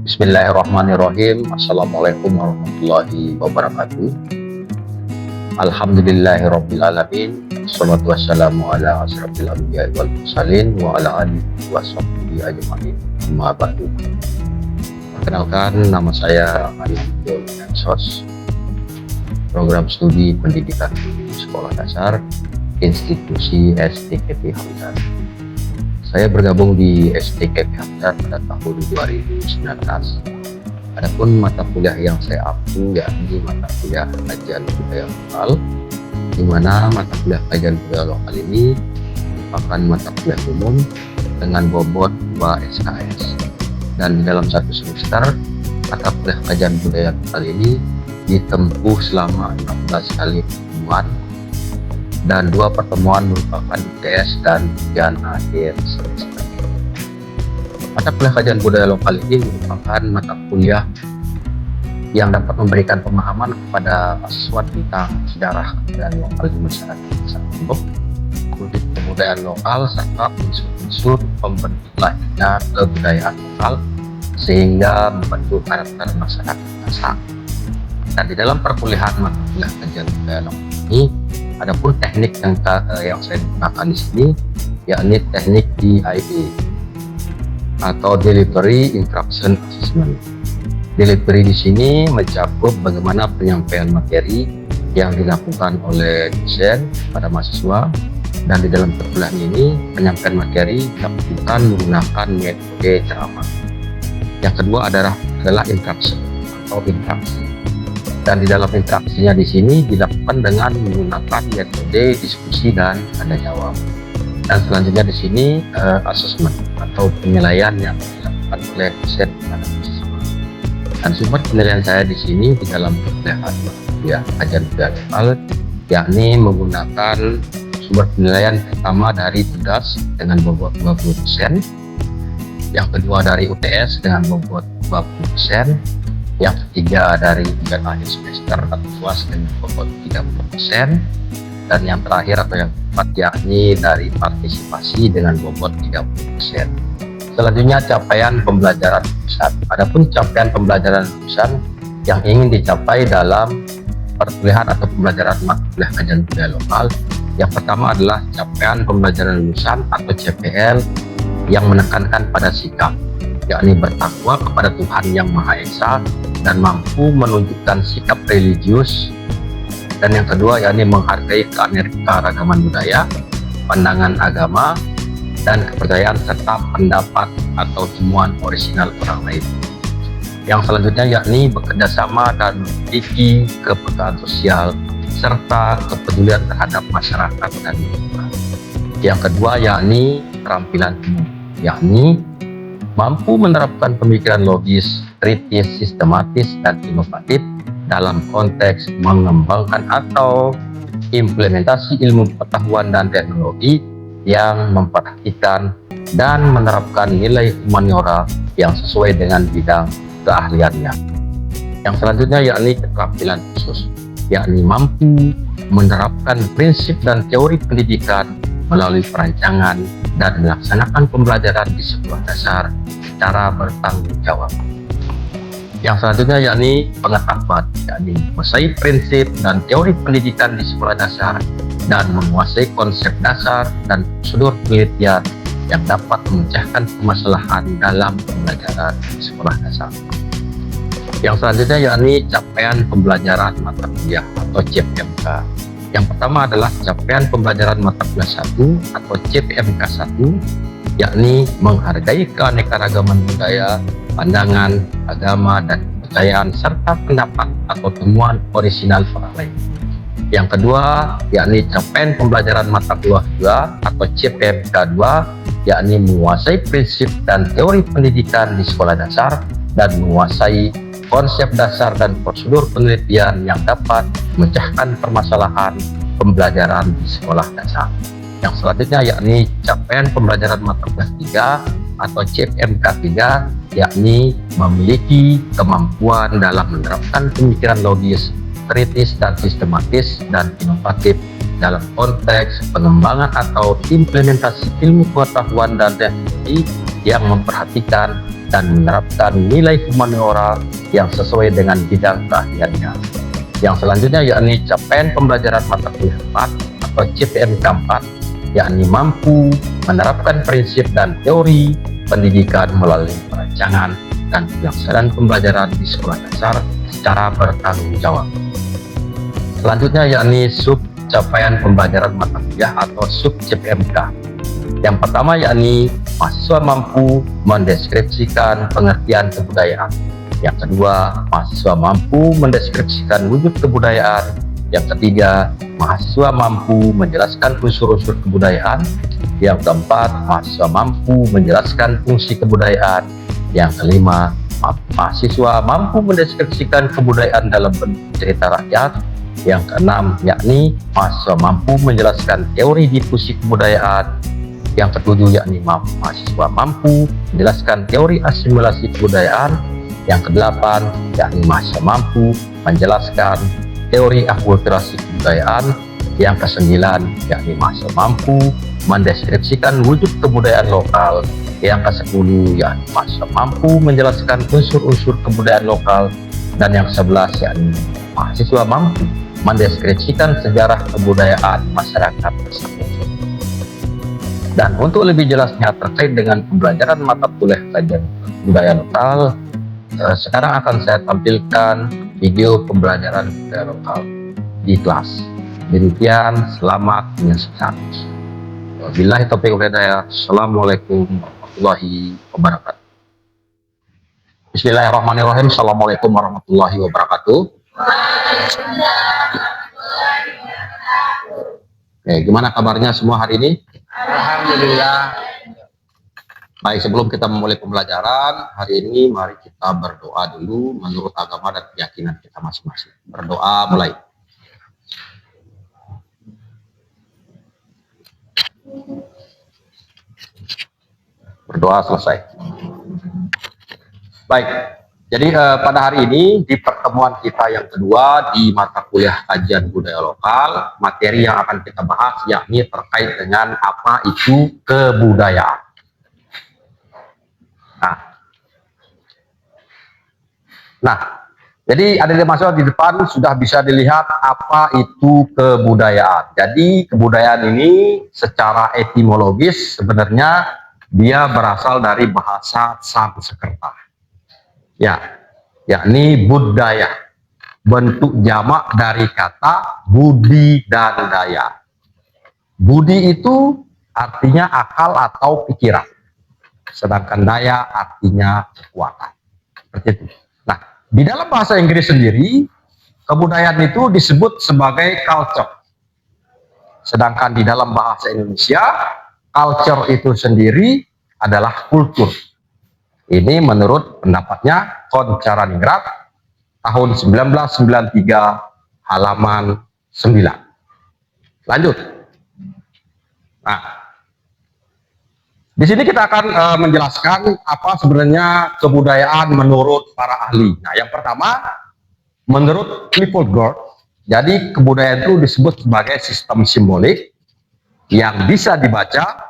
Bismillahirrahmanirrahim. Assalamualaikum warahmatullahi wabarakatuh. Alhamdulillahirrabbilalamin. Wassalatu wassalamu ala asrafil anbiya'i wal mursalin wa ala alihi wa sahbihi ajma'in. Amma ba'du. Perkenalkan, nama saya Abdul Mensos, Program Studi Pendidikan Sekolah Dasar Institusi STKP Hamzat. Saya bergabung di STKP Hamzat pada tahun 2019. Adapun mata kuliah yang saya ampu yakni mata kuliah kajian budaya lokal, di mana mata kuliah kajian budaya lokal ini merupakan mata kuliah umum dengan bobot 2 SKS. Dan di dalam satu semester, mata kuliah kajian budaya lokal ini ditempuh selama 16 kali pertemuan, dan 2 pertemuan merupakan UTS dan ujian akhir semester. Mata kuliah kajian budaya lokal ini merupakan mata kuliah yang dapat memberikan pemahaman kepada mahasiswa tentang sejarah kebudayaan lokal di masyarakat desa Lombok, kulit kebudayaan lokal, serta unsur-unsur pembentuk lahirnya kebudayaan lokal sehingga membentuk karakter masyarakat desa. Dan di dalam perkuliahan mata kuliah kajian budaya lokal ini, adapun teknik yang saya gunakan di sini yakni teknik DIA atau Delivery Instruction Assessment. Delivery di sini mencakup bagaimana penyampaian materi yang dilakukan oleh dosen pada mahasiswa, dan di dalam perkuliahan ini penyampaian materi dilakukan menggunakan metode ceramah. Yang kedua adalah interaksi atau interaksi. Dan di dalam interaksinya di sini dilakukan dengan menggunakan metode diskusi dan tanya jawab. Dan selanjutnya di sini asesmen atau penilaian yang dilakukan oleh dosen pada mahasiswa. Dan sumber penilaian saya di sini di dalam perkuliahan kajian budaya lokal yakni menggunakan sumber penilaian pertama dari tugas dengan bobot 20%, yang kedua dari UTS dengan bobot 20%, yang ketiga dari ujian akhir semester atau UAS dengan bobot 30%, dan yang terakhir atau yang keempat yakni dari partisipasi dengan bobot 30%. Selanjutnya capaian pembelajaran lulusan. Adapun capaian pembelajaran lulusan yang ingin dicapai dalam perkuliahan atau pembelajaran mata kuliah kajian budaya lokal, yang pertama adalah capaian pembelajaran lulusan atau CPL yang menekankan pada sikap, yakni bertakwa kepada Tuhan Yang Maha Esa dan mampu menunjukkan sikap religius. Dan yang kedua yakni menghargai keanekaragaman budaya, pandangan agama, dan kepercayaan serta pendapat atau temuan orisinal orang lain. Yang selanjutnya yakni bekerjasama dan memiliki kepekaan sosial serta kepedulian terhadap masyarakat dan lingkungan. Yang kedua yakni keterampilan umum, yakni mampu menerapkan pemikiran logis, kritis, sistematis, dan inovatif dalam konteks mengembangkan atau implementasi ilmu pengetahuan dan teknologi yang memperhatikan dan menerapkan nilai humaniora yang sesuai dengan bidang keahliannya. Yang selanjutnya yakni keterampilan khusus, yakni mampu menerapkan prinsip dan teori pendidikan melalui perancangan dan melaksanakan pembelajaran di sekolah dasar secara bertanggung jawab. Yang selanjutnya yakni pengetahuan, yakni menguasai prinsip dan teori pendidikan di sekolah dasar dan menguasai konsep dasar dan prosedur penelitian yang dapat memecahkan permasalahan dalam pembelajaran di sekolah dasar. Yang selanjutnya yakni capaian pembelajaran mata kuliah atau CPMK. Yang pertama adalah capaian pembelajaran mata kuliah 1 atau CPMK 1, yakni menghargai keanekaragaman budaya, pandangan, agama, dan kepercayaan serta pendapat atau temuan orisinal orang lain. Yang kedua yakni capaian pembelajaran mata kuliah 2 atau CPMK 2, yakni menguasai prinsip dan teori pendidikan di sekolah dasar dan menguasai konsep dasar dan prosedur penelitian yang dapat memecahkan permasalahan pembelajaran di sekolah dasar. Yang selanjutnya yakni capaian pembelajaran mata kuliah 3 atau CPMK 3, yakni memiliki kemampuan dalam menerapkan pemikiran logis, kritis, dan sistematis dan inovatif dalam konteks pengembangan atau implementasi ilmu pengetahuan dan teknologi yang memperhatikan dan menerapkan nilai humaniora yang sesuai dengan bidang keahliannya. Yang selanjutnya yakni capaian pembelajaran mata kuliah 4 atau CPMK 4, yakni mampu menerapkan prinsip dan teori pendidikan melalui perancangan dan pelaksanaan pembelajaran di sekolah dasar secara bertanggung jawab. Selanjutnya yakni sub capaian pembelajaran mata kuliah atau sub CPMK. Yang pertama yakni mahasiswa mampu mendeskripsikan pengertian kebudayaan. Yang kedua, mahasiswa mampu mendeskripsikan wujud kebudayaan. Yang ketiga, mahasiswa mampu menjelaskan unsur-unsur kebudayaan. Yang keempat, mahasiswa mampu menjelaskan fungsi kebudayaan. Yang kelima, mahasiswa mampu mendeskripsikan kebudayaan dalam bentuk cerita rakyat. Yang keenam, yakni mahasiswa mampu menjelaskan teori difusi kebudayaan. Yang ketujuh, yakni mahasiswa mampu menjelaskan teori asimilasi kebudayaan. Yang kedelapan, yakni mahasiswa mampu menjelaskan teori akulturasi kebudayaan. Yang kesembilan, yakni mahasiswa mampu mendeskripsikan wujud kebudayaan lokal. Yang kesepuluh, yakni mahasiswa mampu menjelaskan unsur-unsur kebudayaan lokal. Dan yang ke-11, yakni mahasiswa mampu mendeskripsikan sejarah kebudayaan masyarakat tersebut. Dan untuk lebih jelasnya terkait dengan pembelajaran mata kuliah kajian budaya lokal, sekarang akan saya tampilkan video pembelajaran budaya lokal di kelas. Demikian, selamat menyaksikan. Wabillahi taufiq wal hidayah. Assalamualaikum warahmatullahi wabarakatuh. Bismillahirrahmanirrahim. Assalamualaikum warahmatullahi wabarakatuh. Oke, gimana kabarnya semua hari ini? Alhamdulillah. Baik, sebelum kita memulai pembelajaran hari ini, mari kita berdoa dulu menurut agama dan keyakinan kita masing-masing. Berdoa mulai. Berdoa selesai. Baik, jadi pada hari ini di pertemuan kita yang kedua di mata kuliah kajian budaya lokal, materi yang akan kita bahas yakni terkait dengan apa itu kebudayaan. Nah, jadi ada mahasiswa di depan sudah bisa dilihat apa itu kebudayaan. Jadi kebudayaan ini secara etimologis sebenarnya dia berasal dari bahasa Sanskerta. Ya, yakni budaya. Bentuk jamak dari kata budi dan daya. Budi itu artinya akal atau pikiran. Sedangkan daya artinya kekuatan. Seperti itu. Nah, di dalam bahasa Inggris sendiri, kebudayaan itu disebut sebagai culture. Sedangkan di dalam bahasa Indonesia, culture itu sendiri adalah kultur. Ini menurut pendapatnya Koncaraningrat tahun 1993 halaman 9. Lanjut. Nah, di sini kita akan menjelaskan apa sebenarnya kebudayaan menurut para ahli. Nah, yang pertama, menurut Clifford Geertz, jadi kebudayaan itu disebut sebagai sistem simbolik yang bisa dibaca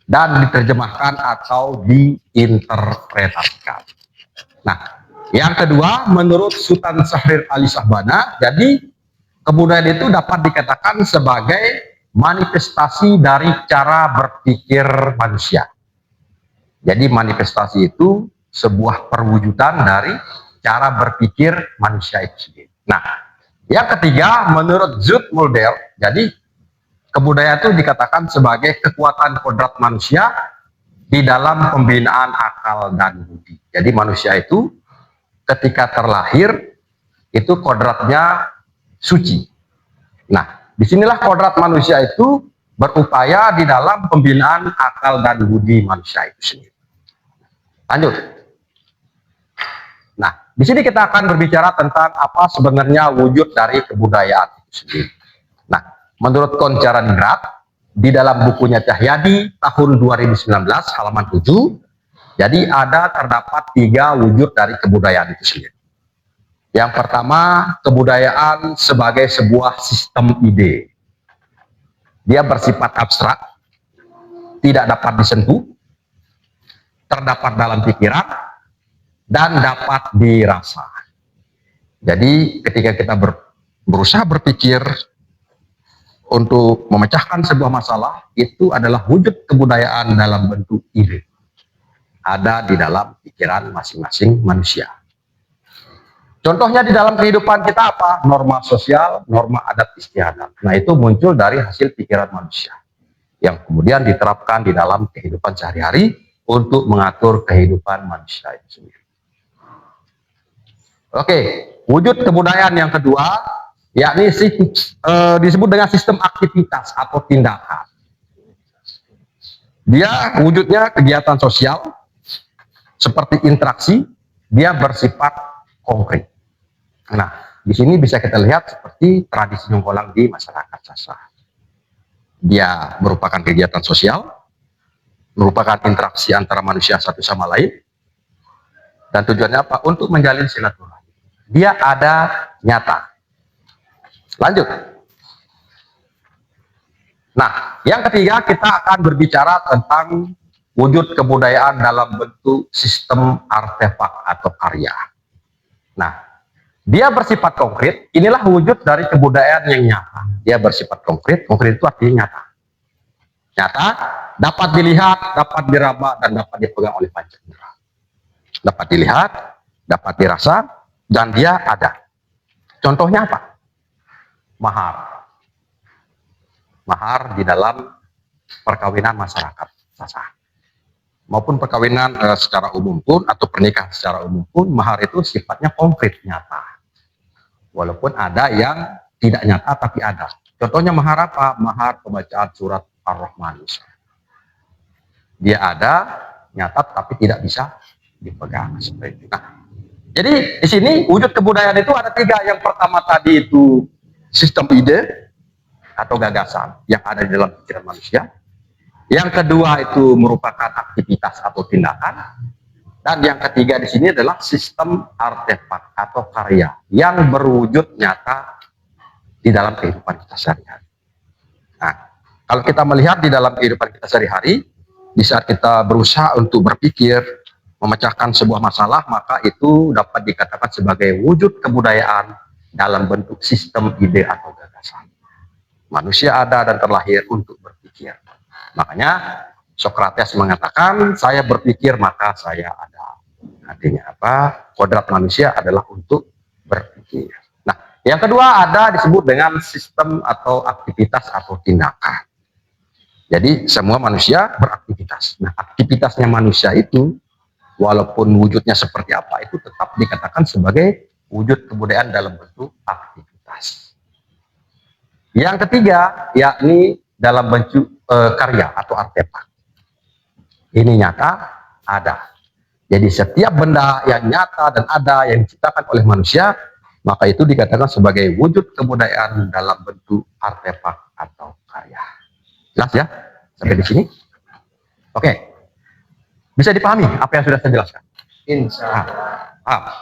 dan diterjemahkan atau diinterpretasikan. Nah, yang kedua, menurut Sultan Syahrir Ali Shahbana, jadi kebudayaan itu dapat dikatakan sebagai manifestasi dari cara berpikir manusia. Jadi manifestasi itu sebuah perwujudan dari cara berpikir manusia itu sendiri. Nah, yang ketiga, menurut Zoet Mulder, jadi kebudayaan itu dikatakan sebagai kekuatan kodrat manusia di dalam pembinaan akal dan budi. Jadi manusia itu ketika terlahir itu kodratnya suci. Nah, disinilah kodrat manusia itu berupaya di dalam pembinaan akal dan budi manusia itu sendiri. Lanjut. Nah, di sini kita akan berbicara tentang apa sebenarnya wujud dari kebudayaan itu sendiri. Nah, menurut Koncaraningrat di dalam bukunya Cahyadi tahun 2019 halaman 7, jadi terdapat 3 wujud dari kebudayaan itu sendiri. Yang pertama, kebudayaan sebagai sebuah sistem ide. Dia bersifat abstrak, tidak dapat disentuh, terdapat dalam pikiran, dan dapat dirasa. Jadi ketika kita berusaha berpikir untuk memecahkan sebuah masalah, itu adalah wujud kebudayaan dalam bentuk ide. Ada di dalam pikiran masing-masing manusia. Contohnya di dalam kehidupan kita apa? Norma sosial, norma adat istiadat. Nah, itu muncul dari hasil pikiran manusia yang kemudian diterapkan di dalam kehidupan sehari-hari untuk mengatur kehidupan manusia itu sendiri. Oke, wujud kebudayaan yang kedua yakni disebut dengan sistem aktivitas atau tindakan. Dia wujudnya kegiatan sosial seperti interaksi, dia bersifat konkret. Nah, di sini bisa kita lihat seperti tradisi nyonggolang di masyarakat Sasak. Dia merupakan kegiatan sosial, merupakan interaksi antara manusia satu sama lain, dan tujuannya apa? Untuk menjalin silaturahmi. Dia ada nyata. Lanjut. Nah, yang ketiga kita akan berbicara tentang wujud kebudayaan dalam bentuk sistem artefak atau karya. Nah, dia bersifat konkret, inilah wujud dari kebudayaan yang nyata. Dia bersifat konkret, konkret itu artinya nyata. Nyata, dapat dilihat, dapat diraba, dan dapat dipegang oleh panca indera. Dapat dilihat, dapat dirasa, dan dia ada. Contohnya apa? Mahar. Mahar di dalam perkawinan masyarakat Sasak. Maupun perkawinan secara umum pun, atau pernikahan secara umum pun, mahar itu sifatnya konkret, nyata. Walaupun ada yang tidak nyata tapi ada. Contohnya mahar apa? Mahar pembacaan surat Ar-Rahman. Dia ada, nyata tapi tidak bisa dipegang. Seperti itu. Nah, jadi di sini wujud kebudayaan itu ada tiga. Yang pertama tadi itu sistem ide atau gagasan yang ada di dalam pikiran manusia. Yang kedua itu merupakan aktivitas atau tindakan. Dan yang ketiga di sini adalah sistem artefak atau karya yang berwujud nyata di dalam kehidupan kita sehari-hari. Nah, kalau kita melihat di dalam kehidupan kita sehari-hari, di saat kita berusaha untuk berpikir, memecahkan sebuah masalah, maka itu dapat dikatakan sebagai wujud kebudayaan dalam bentuk sistem ide atau gagasan. Manusia ada dan terlahir untuk berpikir. Makanya Sokrates mengatakan, saya berpikir maka saya ada. Artinya apa? Kodrat manusia adalah untuk berpikir. Nah, yang kedua ada disebut dengan sistem atau aktivitas atau tindakan. Jadi semua manusia beraktivitas. Nah, aktivitasnya manusia itu walaupun wujudnya seperti apa, itu tetap dikatakan sebagai wujud kebudayaan dalam bentuk aktivitas. Yang ketiga, yakni dalam bentuk karya atau artefak. Ini nyata, ada. Jadi setiap benda yang nyata dan ada yang diciptakan oleh manusia, maka itu dikatakan sebagai wujud kebudayaan dalam bentuk artefak atau karya. Jelas ya? Sampai di sini? Oke. Bisa dipahami apa yang sudah saya jelaskan? Insya Allah.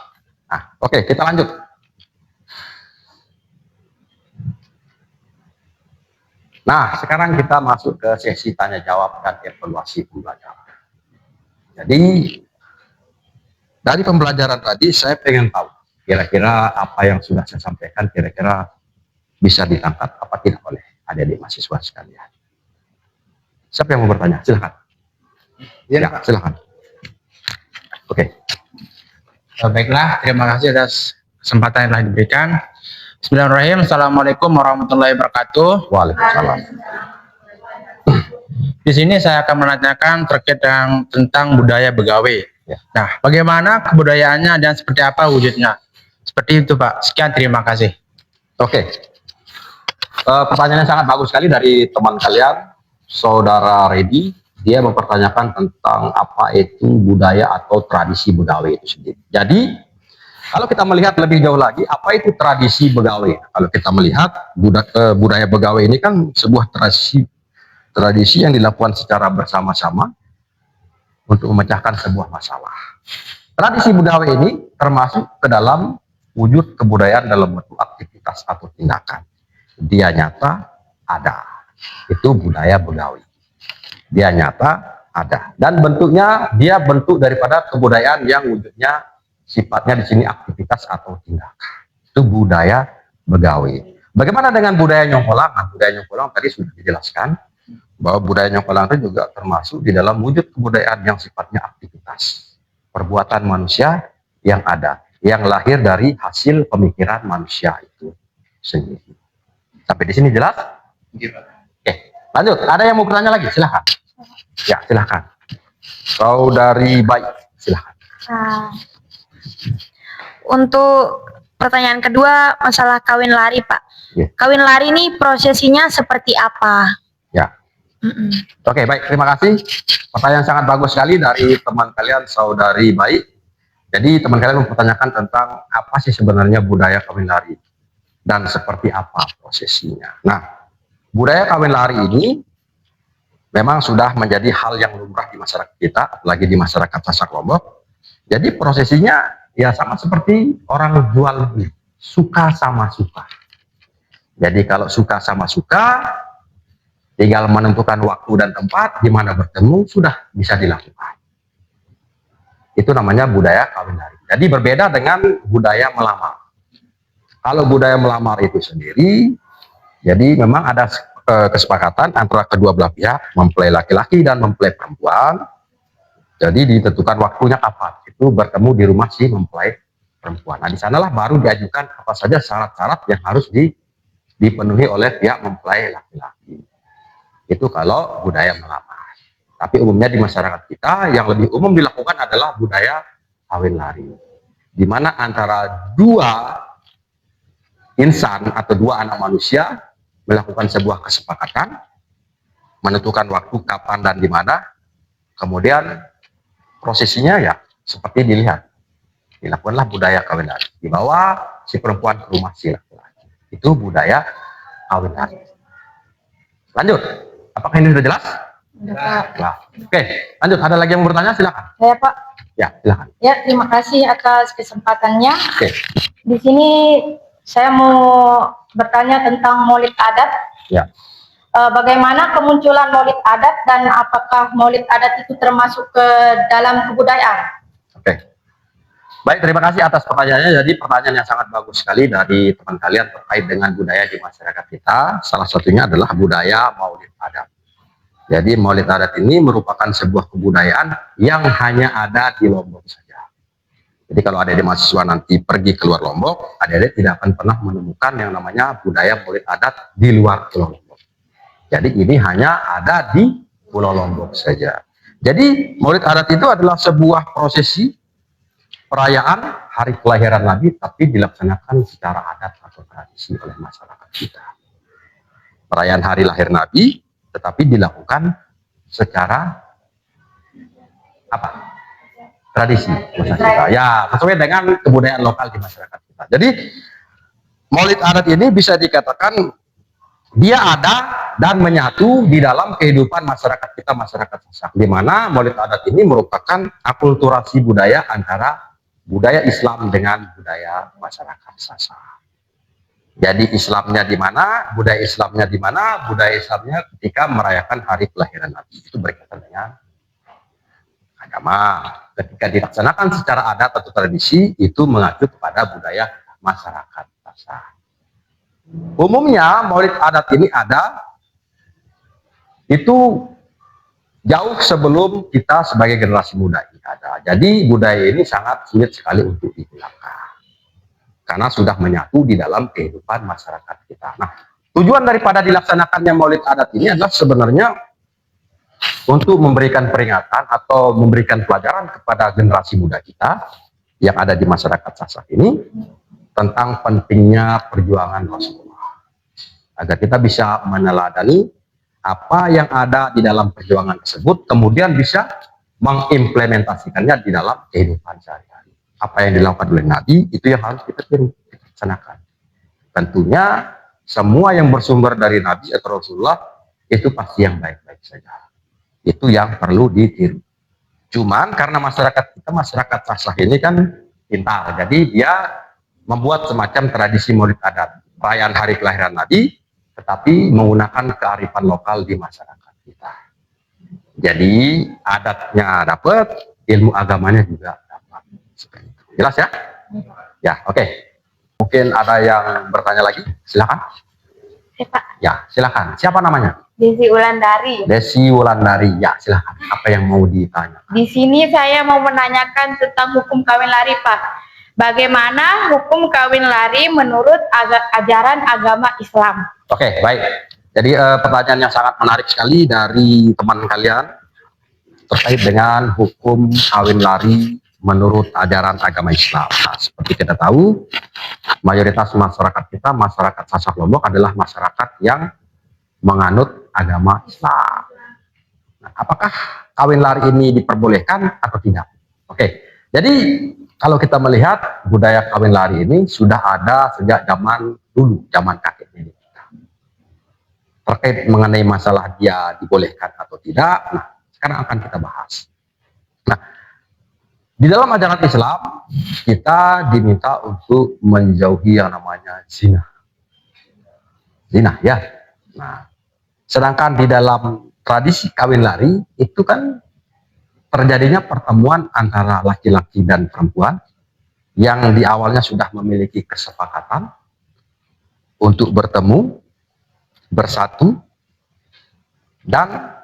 Nah, oke, kita lanjut. Nah, sekarang kita masuk ke sesi tanya jawab dan evaluasi pembelajaran. Jadi, dari pembelajaran tadi saya pengen tahu kira-kira apa yang sudah saya sampaikan kira-kira bisa ditangkap apa tidak oleh adik-adik mahasiswa sekalian. Siapa yang mau bertanya? Silakan. Ya, silakan. Oke. Baiklah, terima kasih atas kesempatan yang telah diberikan. Bismillahirrahmanirrahim. Assalamualaikum warahmatullahi wabarakatuh. Waalaikumsalam. Di sini saya akan menanyakan terkait tentang budaya Begawe. Ya. Nah, bagaimana kebudayaannya dan seperti apa wujudnya? Seperti itu, Pak. Sekian, terima kasih. Oke. Pertanyaannya sangat bagus sekali dari teman kalian, Saudara Redi. Dia mempertanyakan tentang apa itu budaya atau tradisi Begawe itu sendiri. Jadi, kalau kita melihat lebih jauh lagi, apa itu tradisi Begawe? Kalau kita melihat budaya Begawe ini kan sebuah tradisi yang dilakukan secara bersama-sama untuk memecahkan sebuah masalah. Tradisi Begawe ini termasuk ke dalam wujud kebudayaan dalam bentuk aktivitas atau tindakan. Dia nyata, ada. Itu budaya Begawe. Dia nyata, ada. Dan bentuknya dia bentuk daripada kebudayaan yang wujudnya sifatnya di sini aktivitas atau tindakan. Itu budaya Begawi. Bagaimana dengan budaya Nyongkolang? Nah, budaya Nyongkolang tadi sudah dijelaskan bahwa budaya Nyongkolang itu juga termasuk di dalam wujud kebudayaan yang sifatnya aktivitas. Perbuatan manusia yang ada, yang lahir dari hasil pemikiran manusia itu sendiri. Sampai di sini jelas? Oke, lanjut. Ada yang mau bertanya lagi? Silahkan. Ya, silahkan. Saudari Baik, silahkan. Untuk pertanyaan kedua, masalah kawin lari, Pak. Ya. Kawin lari ini prosesinya seperti apa? Ya. Oke, baik. Terima kasih. Pertanyaan sangat bagus sekali dari teman kalian, Saudari Baik. Jadi teman kalian mempertanyakan tentang apa sih sebenarnya budaya kawin lari dan seperti apa prosesinya. Nah, budaya kawin lari ini memang sudah menjadi hal yang lumrah di masyarakat kita, apalagi di masyarakat Sasak Lombok. Jadi prosesinya ya sama seperti orang jual beli, suka sama suka. Jadi kalau suka sama suka, tinggal menentukan waktu dan tempat di mana bertemu sudah bisa dilakukan. Itu namanya budaya kawin lari. Jadi berbeda dengan budaya melamar. Kalau budaya melamar itu sendiri, jadi memang ada kesepakatan antara kedua belah pihak, mempelai laki-laki dan mempelai perempuan. Jadi ditentukan waktunya kapan. Itu bertemu di rumah si mempelai perempuan. Nah, di sanalah baru diajukan apa saja syarat-syarat yang harus dipenuhi oleh pihak mempelai laki-laki. Itu kalau budaya melamar. Tapi umumnya di masyarakat kita yang lebih umum dilakukan adalah budaya kawin lari. Di mana antara dua insan atau dua anak manusia melakukan sebuah kesepakatan, menentukan waktu kapan dan di mana, kemudian prosesinya ya seperti dilihat. Dilakukanlah budaya kawin lari. Dibawa si perempuan ke rumah si laki-laki. Itu budaya kawin lari. Lanjut. Apakah ini sudah jelas? Nah, oke, lanjut. Ada lagi yang mau bertanya? Silakan. Saya Pak. Ya, silakan. Ya, terima kasih atas kesempatannya. Oke. Di sini saya mau bertanya tentang maulid adat. Ya. Bagaimana kemunculan maulid adat dan apakah maulid adat itu termasuk ke dalam kebudayaan? Oke. Baik, terima kasih atas pertanyaannya. Jadi pertanyaan yang sangat bagus sekali dari teman kalian terkait dengan budaya di masyarakat kita. Salah satunya adalah budaya maulid adat. Jadi maulid adat ini merupakan sebuah kebudayaan yang hanya ada di Lombok saja. Jadi kalau ada di mahasiswa nanti pergi keluar Lombok, adik-adik tidak akan pernah menemukan yang namanya budaya maulid adat di luar Pulau Lombok. Jadi ini hanya ada di Pulau Lombok saja. Jadi maulid adat itu adalah sebuah prosesi perayaan hari kelahiran Nabi, tapi dilaksanakan secara adat atau tradisi oleh masyarakat kita. Perayaan hari lahir Nabi, tetapi dilakukan secara apa? Tradisi masyarakat kita. Ya, sesuai dengan kebudayaan lokal di masyarakat kita. Jadi maulid adat ini bisa dikatakan dia ada dan menyatu di dalam kehidupan masyarakat kita, masyarakat Sasak. Di mana maulid adat ini merupakan akulturasi budaya antara budaya Islam dengan budaya masyarakat Sasak. Jadi Islamnya di mana, budaya Islamnya di mana, budaya Islamnya ketika merayakan hari kelahiran Nabi. Itu berkaitan dengan agama. Ketika dilaksanakan secara adat atau tradisi, itu mengacu kepada budaya masyarakat Sasak. Umumnya maulid adat ini ada, itu jauh sebelum kita sebagai generasi muda ini ada. Jadi budaya ini sangat sulit sekali untuk dihilangkan. Karena sudah menyatu di dalam kehidupan masyarakat kita. Nah, tujuan daripada dilaksanakannya maulid adat ini adalah sebenarnya untuk memberikan peringatan atau memberikan pelajaran kepada generasi muda kita yang ada di masyarakat Sasak ini tentang pentingnya perjuangan Rasulullah. Agar kita bisa meneladani apa yang ada di dalam perjuangan tersebut, kemudian bisa mengimplementasikannya di dalam kehidupan sehari-hari. Apa yang dilakukan oleh Nabi, itu yang harus kita laksanakan. Tentunya semua yang bersumber dari Nabi atau Rasulullah, itu pasti yang baik-baik saja. Itu yang perlu ditiru. Cuman karena masyarakat kita, masyarakat Sasak ini kan pintar. Jadi dia membuat semacam tradisi maulid adat. Perayaan hari kelahiran Nabi, tetapi menggunakan kearifan lokal di masyarakat kita. Jadi adatnya dapat, ilmu agamanya juga dapat. Seperti itu. Jelas ya? Ya, oke. Mungkin ada yang bertanya lagi, silakan. Pak. Ya, silakan. Siapa namanya? Desi Wulandari. Desi Wulandari. Ya, silakan. Apa yang mau ditanya? Di sini saya mau menanyakan tentang hukum kawin lari, Pak. Bagaimana hukum kawin lari menurut ajaran agama Islam? Oke, baik. Jadi pertanyaan yang sangat menarik sekali dari teman kalian terkait dengan hukum kawin lari menurut ajaran agama Islam. Nah, seperti kita tahu, mayoritas masyarakat kita, masyarakat Sasak Lombok adalah masyarakat yang menganut agama Islam. Nah, apakah kawin lari ini diperbolehkan atau tidak? Oke, jadi kalau kita melihat budaya kawin lari ini sudah ada sejak zaman dulu, zaman kakek nenek kita. Terkait mengenai masalah dia dibolehkan atau tidak, nah sekarang akan kita bahas. Nah, di dalam ajaran Islam kita diminta untuk menjauhi yang namanya zina. Zina ya. Nah, sedangkan di dalam tradisi kawin lari itu kan terjadinya pertemuan antara laki-laki dan perempuan yang di awalnya sudah memiliki kesepakatan untuk bertemu, bersatu, dan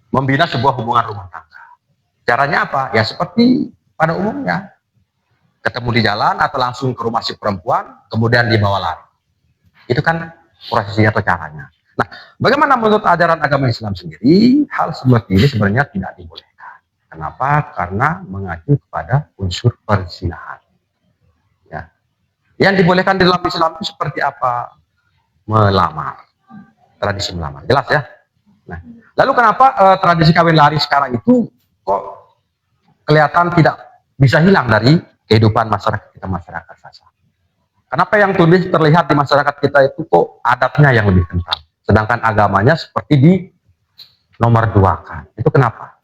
membina sebuah hubungan rumah tangga. Caranya apa? Ya seperti pada umumnya, ketemu di jalan atau langsung ke rumah si perempuan, kemudian dibawa lari. Itu kan prosesnya atau caranya. Nah, bagaimana menurut ajaran agama Islam sendiri, hal seperti ini sebenarnya tidak dibolehkan. Kenapa? Karena mengacu kepada unsur perzinahan. Ya. Yang dibolehkan di dalam Islam itu seperti apa? Melamar. Tradisi melamar. Jelas ya? Nah, lalu kenapa tradisi kawin lari sekarang itu kok kelihatan tidak bisa hilang dari kehidupan masyarakat kita, masyarakat Sasak? Kenapa yang tulis terlihat di masyarakat kita itu kok adatnya yang lebih kental, sedangkan agamanya seperti di nomor 2-kan? Itu kenapa?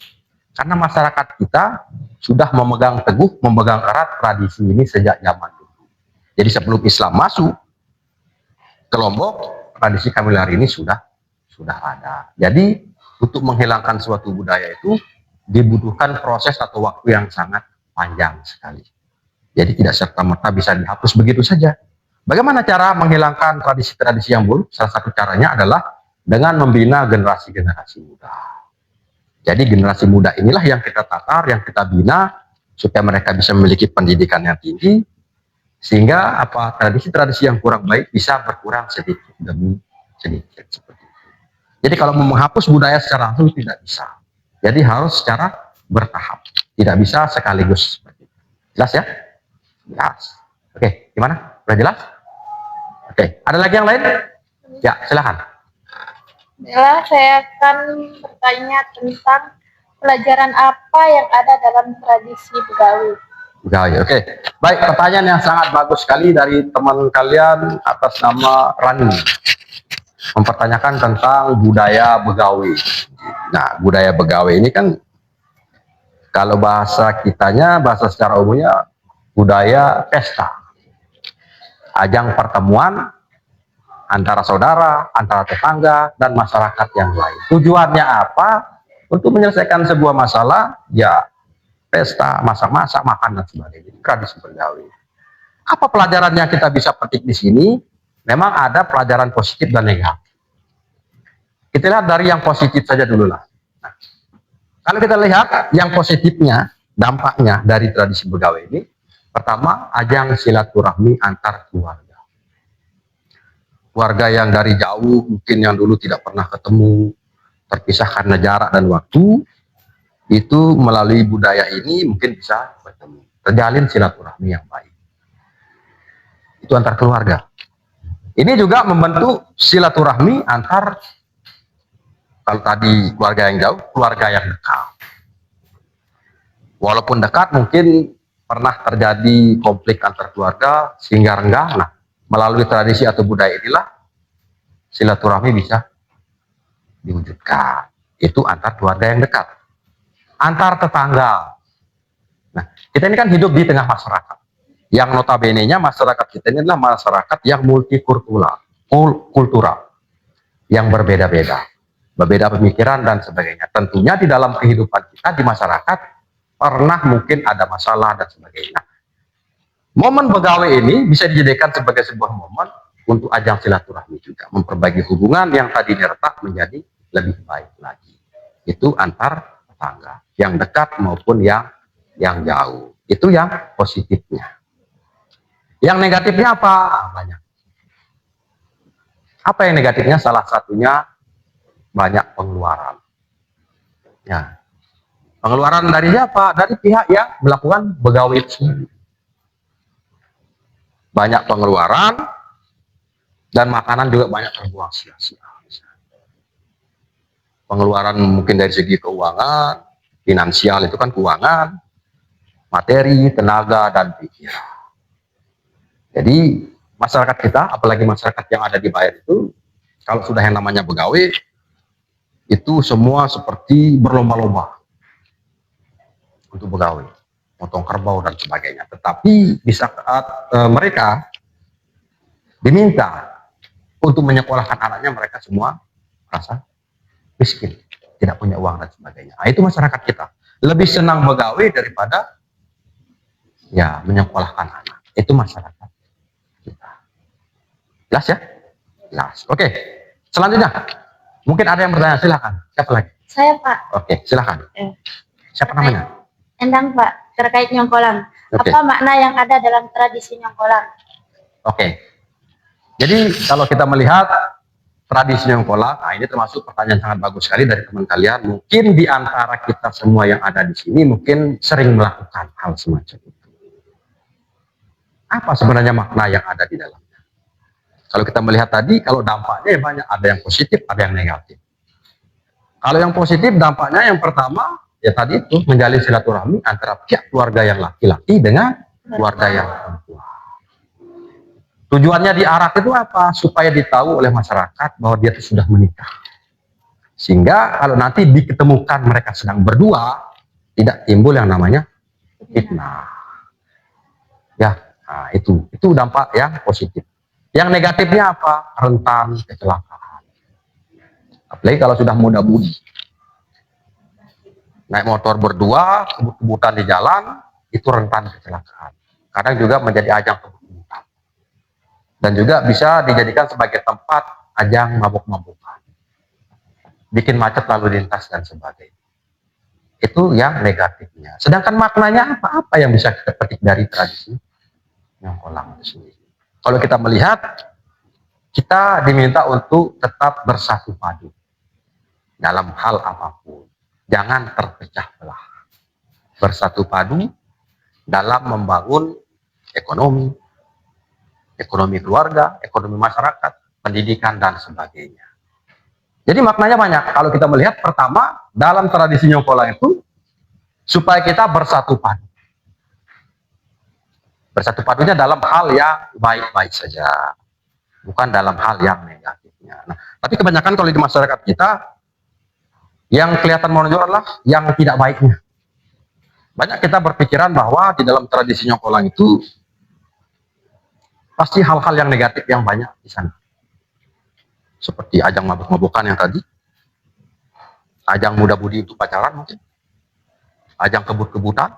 Karena masyarakat kita sudah memegang teguh, memegang erat tradisi ini sejak zaman dulu. Jadi sebelum Islam masuk ke Lombok, tradisi kawin lari ini sudah ada. Jadi untuk menghilangkan suatu budaya itu dibutuhkan proses atau waktu yang sangat panjang sekali. Jadi tidak serta-merta bisa dihapus begitu saja. Bagaimana cara menghilangkan tradisi-tradisi yang buruk? Salah satu caranya adalah dengan membina generasi-generasi muda. Jadi generasi muda inilah yang kita tatar, yang kita bina, supaya mereka bisa memiliki pendidikan yang tinggi, sehingga apa tradisi-tradisi yang kurang baik bisa berkurang sedikit demi sedikit. Seperti itu. Jadi kalau mau menghapus budaya secara langsung tidak bisa. Jadi harus secara bertahap, tidak bisa sekaligus. Seperti itu. Jelas ya? Jelas. Oke, gimana? Sudah jelas? Oke, ada lagi yang lain? Ya, silakan. Adalah saya akan bertanya tentang pelajaran apa yang ada dalam tradisi Begawi. Begawi, oke. Baik, pertanyaan yang sangat bagus sekali dari teman kalian atas nama Rani. Mempertanyakan tentang budaya Begawi. Nah, budaya Begawi ini kan kalau bahasa kitanya, bahasa secara umumnya budaya pesta. Ajang pertemuan antara saudara, antara tetangga, dan masyarakat yang lain. Tujuannya apa? Untuk menyelesaikan sebuah masalah, ya pesta, masak-masak, makan, dan sebagainya. Tradisi Begawi. Apa pelajaran yang kita bisa petik di sini? Memang ada pelajaran positif dan negatif. Kita lihat dari yang positif saja dulu lah. Nah, kalau kita lihat yang positifnya, dampaknya dari tradisi Begawi ini, pertama, ajang silaturahmi antar keluarga. Keluarga yang dari jauh, mungkin yang dulu tidak pernah ketemu, terpisah karena jarak dan waktu, itu melalui budaya ini mungkin bisa bertemu. Terjalin silaturahmi yang baik. Itu antar keluarga. Ini juga membentuk silaturahmi antar, kalau tadi keluarga yang jauh, keluarga yang dekat. Walaupun dekat, mungkin pernah terjadi konflik antar keluarga sehingga renggang. Nah, melalui tradisi atau budaya inilah silaturahmi bisa diwujudkan. Itu antar keluarga yang dekat. Antar tetangga. Nah, kita ini kan hidup di tengah masyarakat. Yang notabene-nya masyarakat kita ini adalah masyarakat yang multikultural, yang berbeda-beda. berbeda pemikiran dan sebagainya. Tentunya di dalam kehidupan kita di masyarakat pernah mungkin ada masalah dan sebagainya. Momen begawe ini bisa dijadikan sebagai sebuah momen untuk ajang silaturahmi juga, memperbaiki hubungan yang tadi retak menjadi lebih baik lagi. Itu antar tetangga, yang dekat maupun yang jauh. Itu yang positifnya. Yang negatifnya apa? Banyak. Apa yang negatifnya? Salah satunya banyak pengeluaran. Ya. Pengeluaran dari siapa? Dari pihak yang melakukan begawe itu. Banyak pengeluaran dan makanan juga banyak terbuang sia-sia. Pengeluaran mungkin dari segi keuangan, finansial itu kan keuangan, materi, tenaga, dan pikiran. Jadi masyarakat kita, apalagi masyarakat yang ada di Bayan itu, kalau sudah yang namanya begawe, itu semua seperti berlomba-lomba untuk begawe, potong kerbau dan sebagainya. Tetapi di saat mereka diminta untuk menyekolahkan anaknya, mereka semua merasa miskin, tidak punya uang dan sebagainya. Nah, itu masyarakat kita lebih senang begawe daripada ya menyekolahkan anak. Itu masyarakat kita. Jelas ya? Jelas. Oke. Selanjutnya, mungkin ada yang bertanya, silakan. Siapa lagi? Saya, Pak. Oke, silakan. Siapa namanya? Endang, Pak, terkait nyongkolan. Oke. Apa makna yang ada dalam tradisi nyongkolan? Oke. Jadi kalau kita melihat tradisi nyongkolan, nah ini termasuk pertanyaan sangat bagus sekali dari teman kalian. Mungkin di antara kita semua yang ada di sini mungkin sering melakukan hal semacam itu. Apa sebenarnya makna yang ada di dalamnya? Kalau kita melihat tadi, kalau dampaknya ya banyak, ada yang positif, ada yang negatif. Kalau yang positif dampaknya yang pertama, ya tadi itu menjalin silaturahmi antara pihak keluarga yang laki-laki dengan keluarga yang perempuan. Tujuannya diarah itu apa? Supaya ditahu oleh masyarakat bahwa dia itu sudah menikah. Sehingga kalau nanti diketemukan mereka sedang berdua, tidak timbul yang namanya fitnah. Ya, nah itu dampak yang positif. Yang negatifnya apa? Rentan kecelakaan. Apalagi kalau sudah muda-mudi. Naik motor berdua, kebut-kebutan di jalan, itu rentan kecelakaan. Kadang juga menjadi ajang kebut-kebutan. Dan juga bisa dijadikan sebagai tempat ajang mabuk-mabukan. Bikin macet lalu lintas dan sebagainya. Itu yang negatifnya. Sedangkan maknanya apa? Apa yang bisa kita petik dari tradisi nyongkolan itu sendiri? Kalau kita melihat, kita diminta untuk tetap bersatu padu dalam hal apapun. Jangan terpecah belah. Bersatu padu dalam membangun ekonomi keluarga, ekonomi masyarakat, pendidikan, dan sebagainya. Jadi maknanya banyak. Kalau kita melihat, pertama, dalam tradisi nyongkolan itu, supaya kita bersatu padu. Bersatu padunya dalam hal yang baik-baik saja. Bukan dalam hal yang negatifnya. Nah, tapi kebanyakan kalau di masyarakat kita, yang kelihatan menonjol adalah yang tidak baiknya. Banyak kita berpikiran bahwa di dalam tradisi nyongkolan itu, pasti hal-hal yang negatif yang banyak di sana. Seperti ajang mabuk-mabukan yang tadi, ajang muda-budi untuk pacaran mungkin, ajang kebut-kebutan,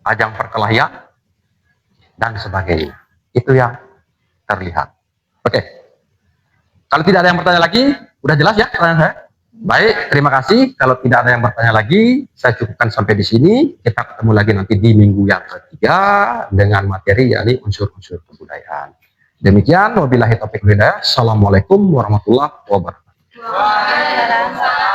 ajang perkelahian, dan sebagainya. Itu yang terlihat. Oke. Kalau tidak ada yang bertanya lagi, udah jelas ya pertanyaan saya? Baik, terima kasih. Kalau tidak ada yang bertanya lagi, saya cukupkan sampai di sini. Kita ketemu lagi nanti di minggu yang ketiga dengan materi yakni unsur-unsur kebudayaan. Demikian, wabillahi taufiq wal hidayah. Assalamualaikum warahmatullahi wabarakatuh. Waalaikumsalam.